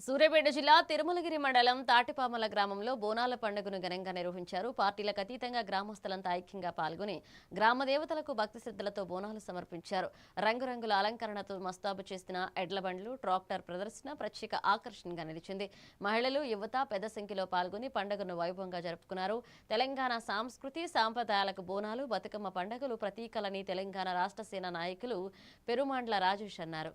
సూర్యాపేట జిల్లా తిరుమలగిరి మండలం తాటిపామల గ్రామంలో బోనాల పండుగను ఘనంగా నిర్వహించారు. పార్టీలకు అతీతంగా గ్రామస్తులంతా ఐక్యంగా పాల్గొని గ్రామ దేవతలకు భక్తి శ్రద్ధలతో బోనాలు సమర్పించారు. రంగురంగుల అలంకరణతో మస్తాబు చేసిన ఎడ్ల బండ్లు, ట్రాక్టర్ ప్రదర్శన ప్రత్యేక ఆకర్షణగా నిలిచింది. మహిళలు, యువత పెద్ద సంఖ్యలో పాల్గొని పండుగను వైభవంగా జరుపుకున్నారు. తెలంగాణ సంస్కృతి సాంప్రదాయాలకు బోనాలు, బతుకమ్మ పండుగలు ప్రతీకలని తెలంగాణ రాష్ట్ర సేన నాయకులు పెరుమాండ్ల రాజేష్ అన్నారు.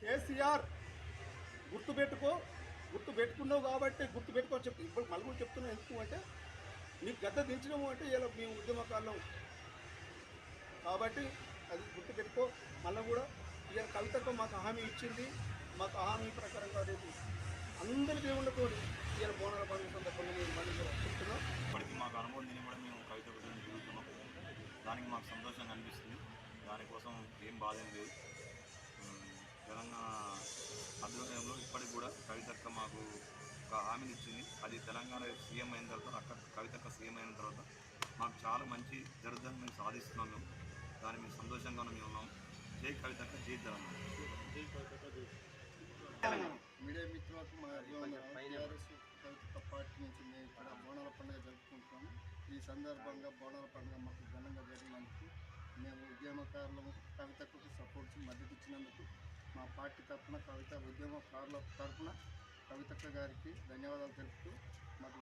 కేసీఆర్ గుర్తుపెట్టుకున్నావు కాబట్టి గుర్తుపెట్టుకొని చెప్పి ఇప్పుడు మళ్ళీ చెప్తున్నా. ఎందుకు అంటే నీకు గద్ద దించడము అంటే ఇలా మేము ఉద్యమకాలం కాబట్టి అది గుర్తుపెట్టుకో. మళ్ళీ కూడా ఇలా కవితకు మాకు హామీ ఇచ్చింది. మాకు హామీ ప్రకారంగా రేపు అందరి దేవుళ్ళతో ఇలా బోనాల పండుగ సందర్భంగా మేము మళ్ళీ కూడా చెప్తున్నాం. ఇప్పటికీ మాకు అనుభవం దీన్ని కూడా మేము కవిత గురించి చూస్తున్నాం. దానికి మాకు సంతోషంగా అనిపిస్తుంది. దానికోసం ఏం బాధ ఏం లేదు. తెలంగాణ ఆధ్వర్యంలో ఇప్పటికి కూడా కవితక్క మాకు ఒక హామీని ఇచ్చింది. అది తెలంగాణ సీఎం అయిన తర్వాత కవితక్క సీఎం అయిన తర్వాత మాకు చాలా మంచి జరుగుతుందని మేము సాధిస్తున్నాం. మేము దాన్ని మేము సంతోషంగానే మేము ఉన్నాం. జై కవితక్క, జై తెలంగాణ. మీడియా మిత్రులకు మా టీఆర్ఎస్ కవితక్క పార్టీ నుంచి మేము ఇక్కడ బోనాల పండుగ జరుపుకుంటున్నాము. ఈ సందర్భంగా బోనాల పండుగ మాకు ఘనంగా జరిగినందుకు మేము ఉద్యమకారులకు కవితకు సపోర్ట్ మద్దతు ఇచ్చినందుకు మా పార్టీ తరఫున ఉద్యమకారుల తరఫున కవితక్క గారికి ధన్యవాదాలు తెలుపుతూ